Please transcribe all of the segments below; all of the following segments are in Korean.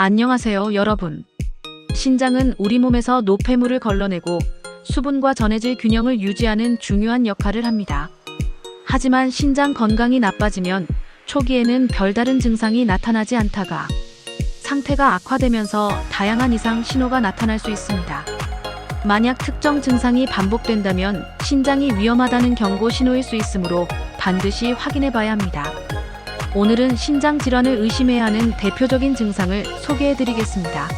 안녕하세요, 여러분. 신장은 우리 몸에서 노폐물을 걸러내고 수분과 전해질 균형을 유지하는 중요한 역할을 합니다. 하지만 신장 건강이 나빠지면 초기에는 별다른 증상이 나타나지 않다가 상태가 악화되면서 다양한 이상 신호가 나타날 수 있습니다. 만약 특정 증상이 반복된다면 신장이 위험하다는 경고 신호일 수 있으므로 반드시 확인해 봐야 합니다. 오늘은 신장 질환을 의심해야 하는 대표적인 증상을 소개해 드리겠습니다.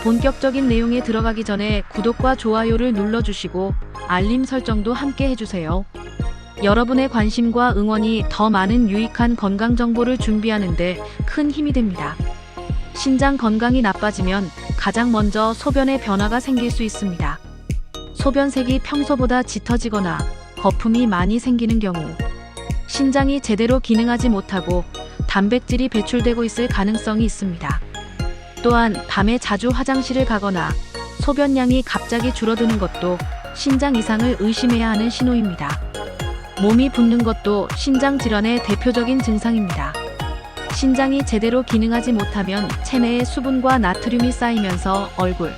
본격적인 내용에 들어가기 전에 구독과 좋아요를 눌러주시고 알림 설정도 함께 해주세요. 여러분의 관심과 응원이 더 많은 유익한 건강 정보를 준비하는데 큰 힘이 됩니다. 신장 건강이 나빠지면 가장 먼저 소변에 변화가 생길 수 있습니다. 소변색이 평소보다 짙어지거나 거품이 많이 생기는 경우, 신장이 제대로 기능하지 못하고 단백질이 배출되고 있을 가능성이 있습니다. 또한 밤에 자주 화장실을 가거나 소변량이 갑자기 줄어드는 것도 신장 이상을 의심해야 하는 신호입니다. 몸이 붓는 것도 신장 질환의 대표적인 증상입니다. 신장이 제대로 기능하지 못하면 체내에 수분과 나트륨이 쌓이면서 얼굴,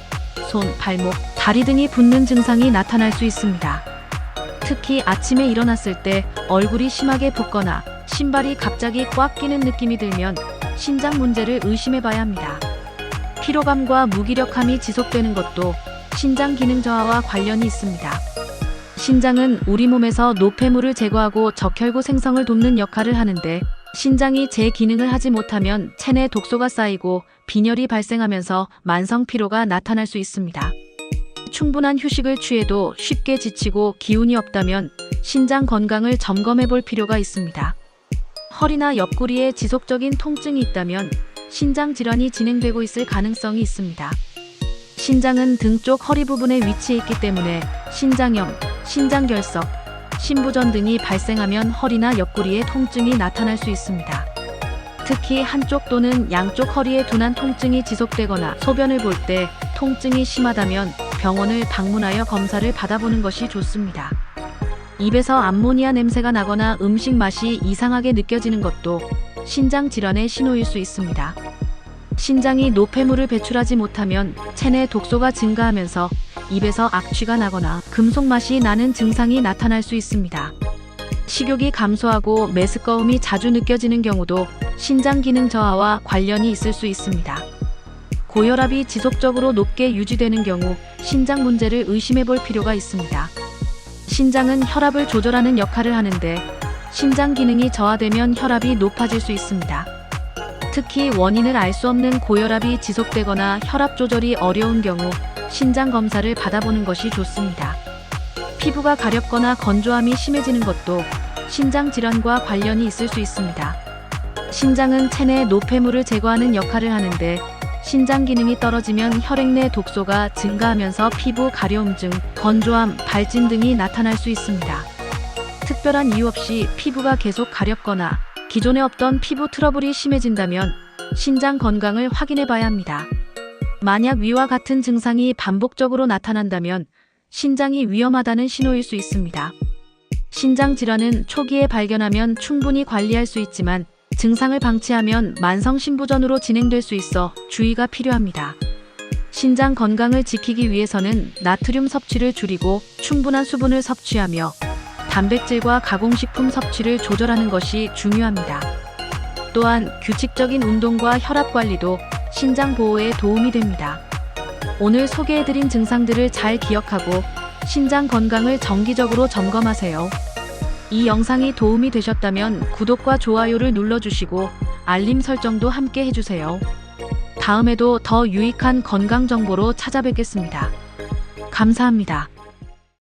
손, 발목, 다리 등이 붓는 증상이 나타날 수 있습니다. 특히 아침에 일어났을 때 얼굴이 심하게 붓거나 신발이 갑자기 꽉 끼는 느낌이 들면 신장 문제를 의심해 봐야 합니다. 피로감과 무기력함이 지속되는 것도 신장 기능 저하와 관련이 있습니다. 신장은 우리 몸에서 노폐물을 제거하고 적혈구 생성을 돕는 역할을 하는데, 신장이 제 기능을 하지 못하면 체내 독소가 쌓이고 빈혈이 발생하면서 만성 피로가 나타날 수 있습니다. 충분한 휴식을 취해도 쉽게 지치고 기운이 없다면 신장 건강을 점검해 볼 필요가 있습니다. 허리나 옆구리에 지속적인 통증이 있다면 신장 질환이 진행되고 있을 가능성이 있습니다. 신장은 등 쪽 허리 부분에 위치해 있기 때문에 신장염, 신장결석, 신부전 등이 발생하면 허리나 옆구리에 통증이 나타날 수 있습니다. 특히 한쪽 또는 양쪽 허리에 둔한 통증이 지속되거나 소변을 볼 때 통증이 심하다면 병원을 방문하여 검사를 받아보는 것이 좋습니다. 입에서 암모니아 냄새가 나거나 음식 맛이 이상하게 느껴지는 것도 신장 질환의 신호일 수 있습니다. 신장이 노폐물을 배출하지 못하면 체내 독소가 증가하면서 입에서 악취가 나거나 금속 맛이 나는 증상이 나타날 수 있습니다. 식욕이 감소하고 메스꺼움이 자주 느껴지는 경우도 신장 기능 저하와 관련이 있을 수 있습니다. 고혈압이 지속적으로 높게 유지되는 경우 신장 문제를 의심해 볼 필요가 있습니다. 신장은 혈압을 조절하는 역할을 하는데, 신장 기능이 저하되면 혈압이 높아질 수 있습니다. 특히 원인을 알 수 없는 고혈압이 지속되거나 혈압 조절이 어려운 경우 신장 검사를 받아보는 것이 좋습니다. 피부가 가렵거나 건조함이 심해지는 것도 신장 질환과 관련이 있을 수 있습니다. 신장은 체내 노폐물을 제거하는 역할을 하는데, 신장 기능이 떨어지면 혈액 내 독소가 증가하면서 피부 가려움증, 건조함, 발진 등이 나타날 수 있습니다. 특별한 이유 없이 피부가 계속 가렵거나 기존에 없던 피부 트러블이 심해진다면 신장 건강을 확인해 봐야 합니다. 만약 위와 같은 증상이 반복적으로 나타난다면 신장이 위험하다는 신호일 수 있습니다. 신장 질환은 초기에 발견하면 충분히 관리할 수 있지만 증상을 방치하면 만성 신부전으로 진행될 수 있어 주의가 필요합니다. 신장 건강을 지키기 위해서는 나트륨 섭취를 줄이고 충분한 수분을 섭취하며 단백질과 가공식품 섭취를 조절하는 것이 중요합니다. 또한 규칙적인 운동과 혈압 관리도 신장 보호에 도움이 됩니다. 오늘 소개해드린 증상들을 잘 기억하고 신장 건강을 정기적으로 점검하세요. 이 영상이 도움이 되셨다면 구독과 좋아요를 눌러주시고 알림 설정도 함께 해주세요. 다음에도 더 유익한 건강 정보로 찾아뵙겠습니다. 감사합니다.